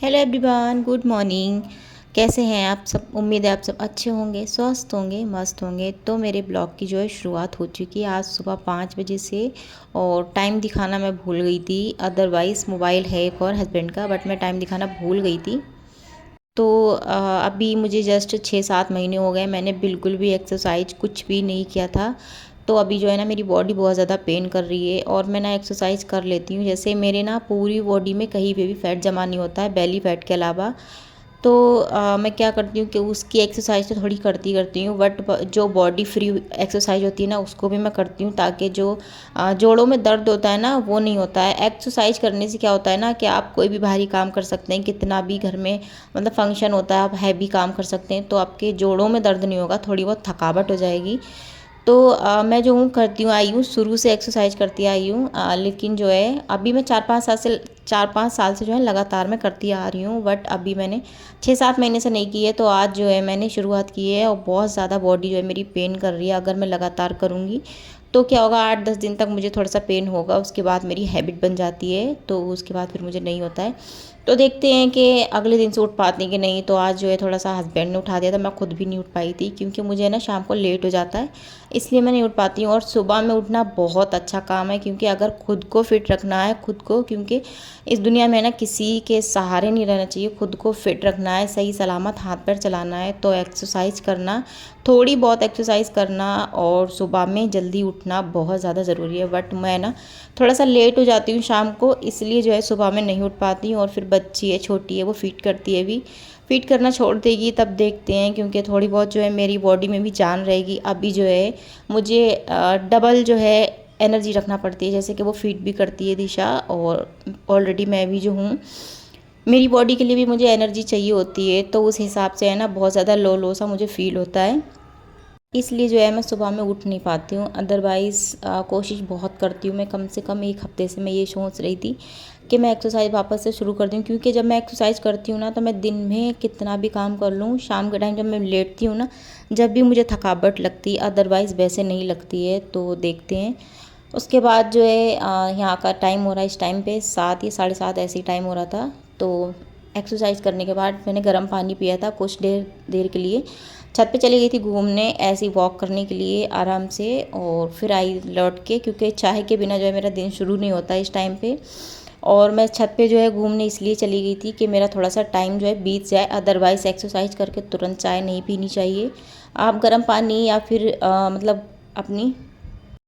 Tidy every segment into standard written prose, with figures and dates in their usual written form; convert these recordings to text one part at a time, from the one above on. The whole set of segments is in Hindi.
Hello everyone, good morning. कैसे हैं आप सब? उम्मीद है आप सब अच्छे होंगे, स्वस्थ होंगे, मस्त होंगे। तो मेरे ब्लॉग की जो है शुरुआत हो चुकी है आज सुबह 5 बजे से। और टाइम दिखाना मैं भूल गई थी। अदरवाइज़ मोबाइल है एक और हस्बैंड का, बट मैं टाइम दिखाना भूल गई थी। तो अभी मुझे जस्ट 6-7 महीने हो गए, मैंने बिल्कुल भी एक्सरसाइज कुछ भी नहीं किया था। तो अभी जो है ना, मेरी बॉडी बहुत ज़्यादा पेन कर रही है और मैं ना एक्सरसाइज कर लेती हूँ। जैसे मेरे ना पूरी बॉडी में कहीं पे भी फैट जमा नहीं होता है, बेली फैट के अलावा। तो मैं क्या करती हूँ कि उसकी एक्सरसाइज तो थोड़ी करती करती हूँ, बट जो बॉडी फ्री एक्सरसाइज होती है ना, उसको भी मैं करती हूँ, ताकि जो जोड़ों में दर्द होता है ना, वो नहीं होता है। एक्सरसाइज करने से क्या होता है ना, कि आप कोई भी भारी काम कर सकते हैं, कितना भी घर में मतलब फंक्शन होता है, आप हैवी काम कर सकते हैं, तो आपके जोड़ों में दर्द नहीं होगा, थोड़ी बहुत थकावट हो जाएगी। तो मैं जो हूँ करती हूँ, आई हूँ शुरू से एक्सरसाइज करती आई हूँ। लेकिन जो है अभी मैं 4-5 साल से जो है लगातार मैं करती आ रही हूँ, बट अभी मैंने 6-7 महीने से नहीं की है। तो आज जो है मैंने शुरुआत की है और बहुत ज़्यादा बॉडी जो है मेरी पेन कर रही है। अगर मैं लगातार करूँगी तो क्या होगा, 8-10 दिन तक मुझे थोड़ा सा पेन होगा, उसके बाद मेरी हैबिट बन जाती है, तो उसके बाद फिर मुझे नहीं होता है। तो देखते हैं कि अगले दिन से उठ पाती कि नहीं। तो आज जो है थोड़ा सा हस्बैंड ने उठा दिया था, मैं खुद भी नहीं उठ पाई थी, क्योंकि मुझे ना शाम को लेट हो जाता है, इसलिए मैं नहीं उठ पाती हूँ। और सुबह में उठना बहुत अच्छा काम है, क्योंकि अगर खुद को फिट रखना है, खुद को, क्योंकि इस दुनिया में ना किसी के सहारे नहीं रहना चाहिए, खुद को फिट रखना है, सही सलामत हाथ पैर चलाना है, तो एक्सरसाइज करना, थोड़ी बहुत एक्सरसाइज करना और सुबह में जल्दी उठना बहुत ज़्यादा ज़रूरी है। बट मैं ना थोड़ा सा लेट हो जाती हूँ शाम को, इसलिए जो है सुबह में नहीं उठ पाती हूँ। और फिर बच्ची है, छोटी है, वो फीड करती है भी, फीड करना छोड़ देगी तब देखते हैं, क्योंकि थोड़ी बहुत जो है मेरी बॉडी में भी जान रहेगी। अभी जो है मुझे डबल जो है एनर्जी रखना पड़ती है, जैसे कि वो फीड भी करती है दिशा, और ऑलरेडी मैं भी जो हूँ, मेरी बॉडी के लिए भी मुझे एनर्जी चाहिए होती है। तो उस हिसाब से है ना, बहुत ज़्यादा लो लो सा मुझे फील होता है, इसलिए जो है मैं सुबह में उठ नहीं पाती हूँ। अदरवाइज़ कोशिश बहुत करती हूँ मैं, कम से कम एक हफ्ते से मैं ये सोच रही थी कि मैं एक्सरसाइज वापस से शुरू कर दूँ, क्योंकि जब मैं एक्सरसाइज करती हूँ ना, तो मैं दिन में कितना भी काम कर लूँ, शाम के टाइम जब मैं लेटती हूँ ना, जब भी मुझे थकावट लगती है, अदरवाइज़ वैसे नहीं लगती है। तो देखते हैं। उसके बाद जो है यहाँ का टाइम हो रहा है, इस टाइम पे 7 या 7:30 ऐसे ही टाइम हो रहा था। तो एक्सरसाइज करने के बाद मैंने गर्म पानी पिया था, कुछ देर देर के लिए छत पे चली गई थी घूमने, ऐसे ही वॉक करने के लिए आराम से, और फिर आई लौट के, क्योंकि चाय के बिना जो है मेरा दिन शुरू नहीं होता इस टाइम पे। और मैं छत पे जो है घूमने इसलिए चली गई थी कि मेरा थोड़ा सा टाइम जो है बीत जाए, अदरवाइज़ एक्सरसाइज करके तुरंत चाय नहीं पीनी चाहिए। आप गर्म पानी या फिर मतलब अपनी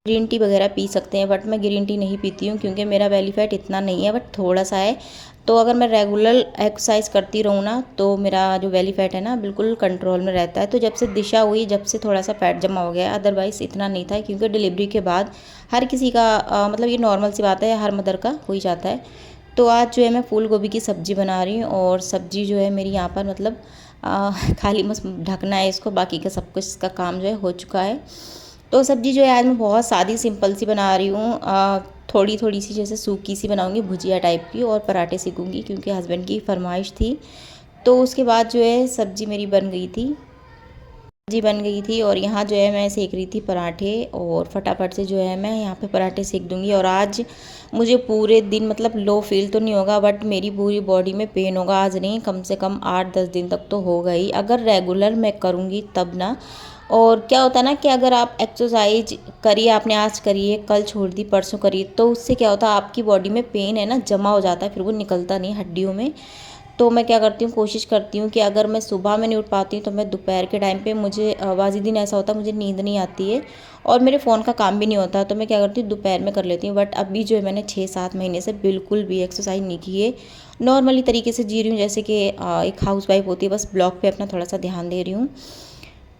ग्रीन टी वगैरह पी सकते हैं, बट मैं ग्रीन टी नहीं पीती हूँ, क्योंकि मेरा बेली फैट इतना नहीं है, बट थोड़ा सा है। तो अगर मैं रेगुलर एक्सरसाइज करती रहूँ ना, तो मेरा जो बेली फैट है ना, बिल्कुल कंट्रोल में रहता है। तो जब से दिशा हुई, जब से थोड़ा सा फैट जमा हो गया, अदरवाइज़ इतना नहीं था, क्योंकि डिलीवरी के बाद हर किसी का मतलब ये नॉर्मल सी बात है, हर मदर का हो ही जाता है। तो आज जो है मैं फूल गोभी की सब्ज़ी बना रही हूँ, और सब्ज़ी जो है मेरी यहाँ पर मतलब खाली बस ढकना है इसको, बाकी का सब कुछ का काम जो है हो चुका है। तो सब्ज़ी जो है आज मैं बहुत सादी सिंपल सी बना रही हूँ, थोड़ी थोड़ी सी जैसे सूखी सी बनाऊँगी, भुजिया टाइप की, और पराठे सेकूँगी, क्योंकि हस्बैंड की फरमाइश थी। तो उसके बाद जो है सब्ज़ी मेरी बन गई थी, सब्जी बन गई थी, और यहाँ जो है मैं सेक रही थी पराठे, और फटाफट से जो है मैं यहाँ पे पराठे सेक दूँगी। और आज मुझे पूरे दिन मतलब लो फील तो नहीं होगा, बट मेरी पूरी बॉडी में पेन होगा। आज नहीं, कम से कम 8-10 दिन तक तो होगा ही, अगर रेगुलर मैं करूँगी तब ना। और क्या होता है ना, कि अगर आप एक्सरसाइज करिए, आपने आज करिए, कल छोड़ दी, परसों करिए, तो उससे क्या होता है, आपकी बॉडी में पेन है ना जमा हो जाता है, फिर वो निकलता नहीं हड्डियों में। तो मैं क्या करती हूँ, कोशिश करती हूँ कि अगर मैं सुबह में नहीं उठ पाती हूँ, तो मैं दोपहर के टाइम पे, मुझे बाज़ी दिन ऐसा होता है मुझे नींद नहीं आती है, और मेरे फ़ोन का काम भी नहीं होता, तो मैं क्या करती हूँ, दोपहर में कर लेती हूँ। बट अभी जो है मैंने 6-7 महीने से बिल्कुल भी एक्सरसाइज नहीं की है, नॉर्मली तरीके से जी रही हूँ, जैसे कि एक हाउस वाइफ होती है, बस ब्लॉग पे अपना थोड़ा सा ध्यान दे रही हूँ।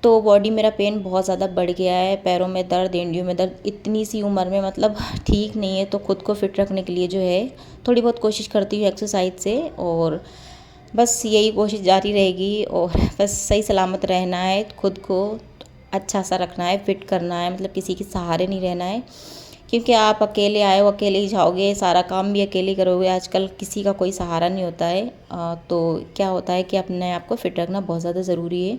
तो बॉडी मेरा पेन बहुत ज़्यादा बढ़ गया है, पैरों में दर्द, एंडियों में दर्द, इतनी सी उम्र में मतलब ठीक नहीं है। तो खुद को फिट रखने के लिए जो है थोड़ी बहुत कोशिश करती हूँ एक्सरसाइज से, और बस यही कोशिश जारी रहेगी। और बस सही सलामत रहना है, खुद को अच्छा सा रखना है, फिट करना है, मतलब किसी के सहारे नहीं रहना है, क्योंकि आप अकेले आए हो, अकेले ही जाओगे, सारा काम भी अकेले करोगे, आजकल किसी का कोई सहारा नहीं होता है। तो क्या होता है कि अपने आप को फिट रखना बहुत ज़्यादा ज़रूरी है।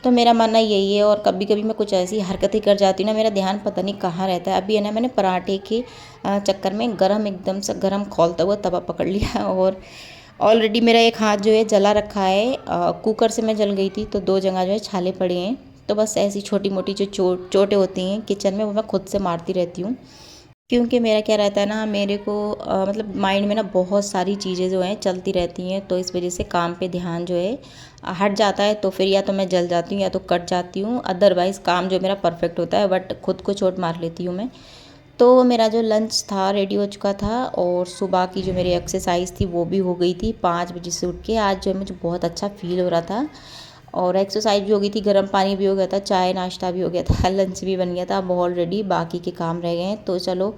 तो मेरा मानना यही है। और कभी कभी मैं कुछ ऐसी हरकतें कर जाती हूँ ना, मेरा ध्यान पता नहीं कहाँ रहता है। अभी है ना, मैंने पराठे के चक्कर में गरम, एकदम से गरम खौलता हुआ तवा पकड़ लिया, और ऑलरेडी मेरा एक हाथ जो है जला रखा है, कुकर से मैं जल गई थी तो 2 जगह जो है छाले पड़े हैं। तो बस ऐसी छोटी मोटी जो चोटें होती हैं किचन में वो मैं खुद से मारती रहती हूँ। क्योंकि मेरा क्या रहता है ना, मेरे को मतलब माइंड में ना बहुत सारी चीज़ें जो हैं चलती रहती हैं, तो इस वजह से काम पे ध्यान जो है हट जाता है। तो फिर या तो मैं जल जाती हूँ या तो कट जाती हूँ, अदरवाइज़ काम जो मेरा परफेक्ट होता है, बट खुद को चोट मार लेती हूँ मैं। तो मेरा जो लंच था रेडी हो चुका था और सुबह की जो मेरी एक्सरसाइज थी वो भी हो गई थी 5 बजे से उठ के। आज जो है मुझे बहुत अच्छा फील हो रहा था और एक्सरसाइज भी हो गई थी, गर्म पानी भी हो गया था, चाय नाश्ता भी हो गया था, लंच भी बन गया था। अब ऑलरेडी बाकी के काम रह गए हैं। तो चलो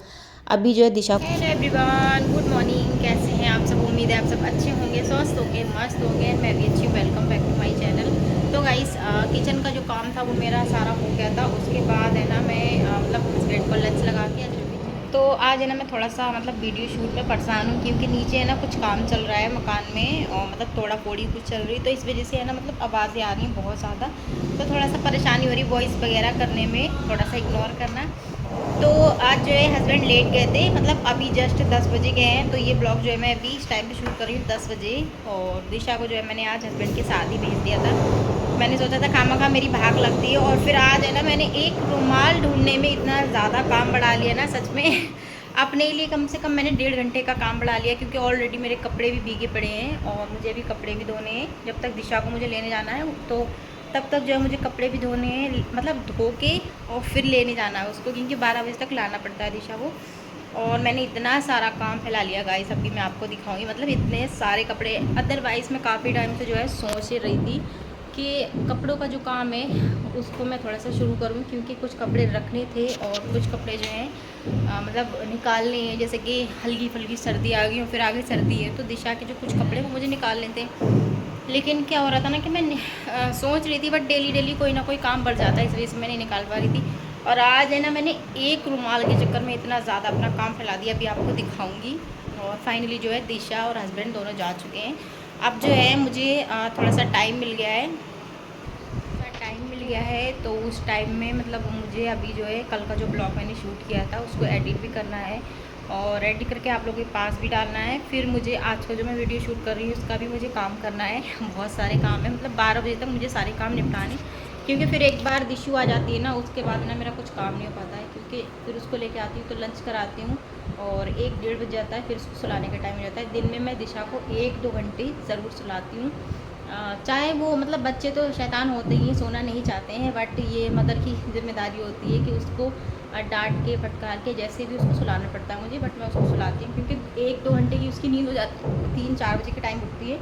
अभी जो है दिशा। Hello everyone, good morning. कैसे हैं आप सब? उम्मीद है आप सब अच्छे होंगे, स्वस्थ होंगे, मस्त होंगे। मैं भी अच्छी हूँ। Welcome back to my channel. तो गाइस, किचन का जो काम था वो मेरा सारा हो गया था। उसके बाद है ना मैं मतलब हस्बैंड को लंच लगा के तो आज है ना मैं थोड़ा सा मतलब वीडियो शूट में परेशान हूँ, क्योंकि नीचे है ना कुछ काम चल रहा है मकान में और मतलब तोड़ा फोड़ी कुछ चल रही है, तो इस वजह से है ना मतलब आवाज़ें आ रही हैं बहुत ज़्यादा। तो थोड़ा सा परेशानी हो रही वॉइस वगैरह करने में, थोड़ा सा इग्नोर करना। तो आज जो है हस्बैंड लेट गए थे, मतलब अभी जस्ट 10 बजे गए हैं। तो ये ब्लॉग जो है मैं अभी इस टाइम पे शूट कर रही हूँ 10 बजे। और दिशा को जो है मैंने आज हस्बैंड के साथ ही भेज दिया था। मैंने सोचा था खामखा मेरी भाग लगती है, और फिर आज है ना मैंने एक रुमाल ढूंढने में इतना ज़्यादा काम बढ़ा लिया ना सच में अपने लिए कम से कम मैंने 1.5 घंटे का काम बढ़ा लिया, क्योंकि ऑलरेडी मेरे कपड़े भी भीगे पड़े हैं और मुझे भी कपड़े भी धोने हैं। जब तक दिशा को मुझे लेने जाना है तो तब तक जो है मुझे कपड़े भी धोने हैं, मतलब धो के और फिर लेने जाना है उसको, क्योंकि 12 बजे तक लाना पड़ता है दिशा को। और मैंने इतना सारा काम फैला लिया गाइस, अभी मैं आपको दिखाऊंगी, मतलब इतने सारे कपड़े। अदरवाइज़ मैं काफ़ी टाइम से जो है सोच रही थी कि कपड़ों का जो काम है उसको मैं थोड़ा सा शुरू करूं, क्योंकि कुछ कपड़े रखने थे और कुछ कपड़े जो हैं मतलब निकालने हैं। जैसे कि हल्की फुल्की सर्दी आ गई और फिर आगे सर्दी है, तो दिशा के जो कुछ कपड़े वो मुझे निकालने थे। लेकिन क्या हो रहा था ना कि मैं सोच रही थी, बट डेली डेली कोई ना कोई काम बढ़ जाता है, इस वजह से मैं नहीं निकाल पा रही थी। और आज है ना मैंने एक रुमाल के चक्कर में इतना ज़्यादा अपना काम फैला दिया, अभी आपको दिखाऊंगी। और फाइनली जो है दिशा और हस्बैंड दोनों जा चुके हैं। अब जो है मुझे थोड़ा सा टाइम मिल गया है, तो उस टाइम में मतलब मुझे अभी जो है कल का जो ब्लॉग मैंने शूट किया था उसको एडिट भी करना है और एडिट करके आप लोगों के पास भी डालना है। फिर मुझे आज का जो मैं वीडियो शूट कर रही हूँ उसका भी मुझे काम करना है बहुत सारे काम है, मतलब 12 बजे तक मुझे सारे काम निपटाने, क्योंकि फिर एक बार दिशु आ जाती है ना उसके बाद ना मेरा कुछ काम नहीं हो पाता है, क्योंकि फिर उसको लेके आती हूँ तो लंच कराती हूँ और 1-1:30 बज जाता है, फिर उसको सुलाने का टाइम हो जाता है। दिन में मैं दिशा को 1-2 घंटे ज़रूर सुलाती हूँ। चाहे वो मतलब बच्चे तो शैतान होते ही हैं, सोना नहीं चाहते हैं, बट ये मदर की जिम्मेदारी होती है कि उसको डांट के फटकार के जैसे भी उसको सुलाना पड़ता है मुझे, बट मैं उसको सुलाती हूँ, क्योंकि 1-2 घंटे की उसकी नींद हो जाती है, 3-4 बजे के टाइम उठती है,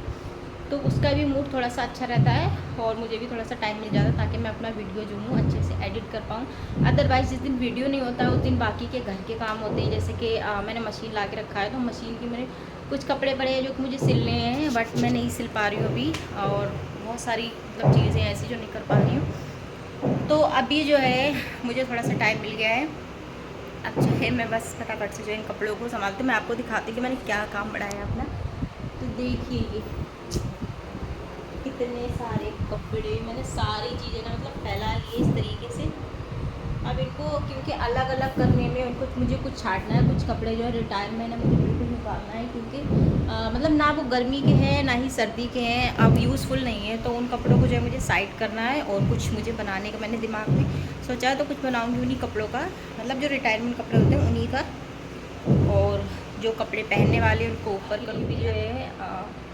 तो उसका भी मूड थोड़ा सा अच्छा रहता है और मुझे भी थोड़ा सा टाइम मिल जाता है ताकि मैं अपना वीडियो जो हूँ अच्छे से एडिट कर पाऊँ। अदरवाइज़ जिस दिन वीडियो नहीं होता है उस दिन बाकी के घर के काम होते हैं, जैसे कि मैंने मशीन ला के रखा है, तो मशीन की मेरे कुछ कपड़े पड़े हैं जो कि मुझे सिलने हैं, बट मैं नहीं सिल पा रही हूँ अभी, और बहुत सारी मतलब चीज़ें ऐसी जो नहीं कर पा रही हूँ। तो अभी जो है मुझे थोड़ा सा टाइम मिल गया है, अब जो है मैं बस फटाफट से जो इन कपड़ों को संभालती हूँ। मैं आपको दिखाती हूँ कि मैंने क्या काम बढ़ाया अपना। तो देखिए कितने सारे कपड़े, मैंने सारी चीज़ें ना मतलब फैला ली इस तरीके से। अब इनको क्योंकि अलग अलग करने में उनको मुझे कुछ छाटना है, कुछ कपड़े जो है रिटायर में ना मुझे बिल्कुल निकालना है, क्योंकि मतलब ना वो गर्मी के हैं ना ही सर्दी के हैं, अब यूज़फुल नहीं है, तो उन कपड़ों को जो है मुझे साइड करना है और कुछ मुझे बनाने का मैंने दिमाग में सोचा है, तो कुछ बनाऊँगी उन्हीं कपड़ों का, मतलब जो रिटायरमेंट कपड़े होते हैं उन्हीं का, और जो कपड़े पहनने वाले उनको ऊपर करूँ भी जो है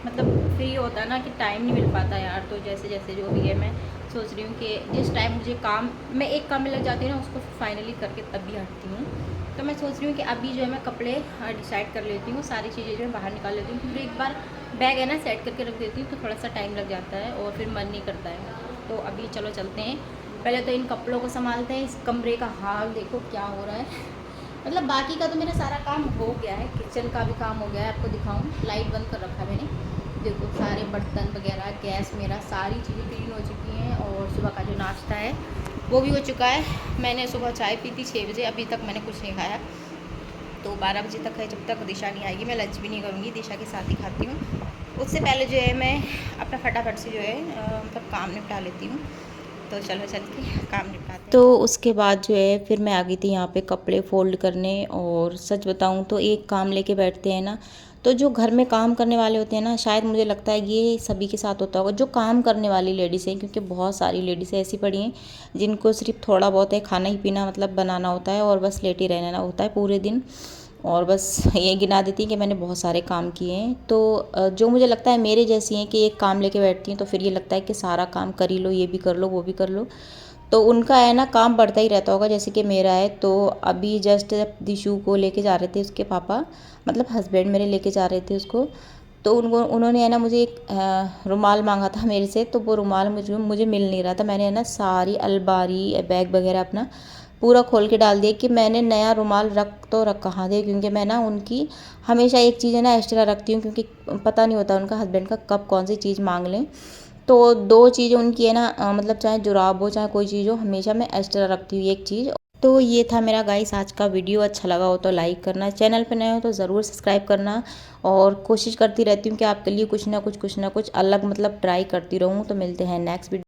मतलब फ्री होता है ना कि टाइम नहीं मिल पाता यार, तो जैसे जैसे जो भी है मैं सोच रही हूँ कि जिस टाइम मुझे काम, मैं एक काम में लग जाती हूँ ना उसको फाइनली करके तब भी हटती हूँ। तो मैं सोच रही हूँ कि अभी जो है मैं कपड़े डिसाइड कर लेती हूँ, सारी चीज़ें जो है बाहर निकाल लेती हूँ, क्योंकि एक बार बैग है ना सेट करके रख देती हूँ तो थोड़ा सा टाइम लग जाता है और फिर मन नहीं करता है। तो अभी चलो चलते हैं, पहले तो इन कपड़ों को संभालते हैं। इस कमरे का हाल देखो क्या हो रहा है, मतलब बाकी का तो मेरा सारा काम हो गया है, किचन का भी काम हो गया है। आपको दिखाऊं, लाइट बंद कर रखा है मैंने, देखो सारे बर्तन वगैरह, गैस मेरा सारी चीज़ें क्लीन हो चुकी हैं, और सुबह का जो नाश्ता है वो भी हो चुका है। मैंने सुबह चाय पी थी 6 बजे, अभी तक मैंने कुछ नहीं खाया, तो 12 बजे तक है, जब तक दिशा नहीं आएगी मैं लंच भी नहीं करूँगी, दिशा के साथ ही खाती हूँ। उससे पहले जो है मैं अपना फटाफट से जो है मतलब काम निपटा लेती हूँ। तो चलो चल के काम निपटाते हैं। तो उसके बाद जो है फिर मैं आ गई थी यहाँ पे कपड़े फोल्ड करने, और सच बताऊँ तो एक काम लेके बैठते हैं ना तो जो घर में काम करने वाले होते हैं ना, शायद मुझे लगता है ये सभी के साथ होता होगा, जो काम करने वाली लेडीज़ हैं, क्योंकि बहुत सारी लेडीज़ ऐसी पड़ी हैं जिनको सिर्फ थोड़ा बहुत है खाना ही पीना मतलब बनाना होता है और बस लेटे रहना होता है पूरे दिन, और बस ये गिना देती हैं कि मैंने बहुत सारे काम किए हैं। तो जो मुझे लगता है मेरे जैसी हैं कि एक काम लेके बैठती हैं तो फिर ये लगता है कि सारा काम कर ही लो, ये भी कर लो, वो भी कर लो, तो उनका है ना काम बढ़ता ही रहता होगा जैसे कि मेरा है। तो अभी जस्ट जब दिशु को लेके जा रहे थे उसके पापा, मतलब हस्बैंड मेरे लेके जा रहे थे उसको, तो उन्होंने है ना मुझे एक रुमाल मांगा था मेरे से, तो वो रुमाल मुझे मुझे मिल नहीं रहा था। मैंने है ना सारी अलमारी बैग वगैरह अपना पूरा खोल के डाल दिया कि मैंने नया रुमाल रख कहाँ दे, क्योंकि मैं ना उनकी हमेशा एक चीज़ है ना एक्स्ट्रा रखती हूँ, क्योंकि पता नहीं होता उनका हस्बैंड का कब कौन सी चीज़ मांग लें। तो 2 चीज़ें उनकी है ना मतलब चाहे जुराब हो चाहे कोई चीज़ हो, हमेशा मैं एक्स्ट्रा रखती हूँ एक चीज़। तो ये था मेरा गाइस आज का वीडियो। अच्छा लगा हो तो लाइक करना, चैनल पे नए हो तो ज़रूर सब्सक्राइब करना, और कोशिश करती रहती हूँ कि आपके लिए कुछ ना कुछ अलग मतलब ट्राई करती रहूँ। तो मिलते हैं नेक्स्ट वीडियो।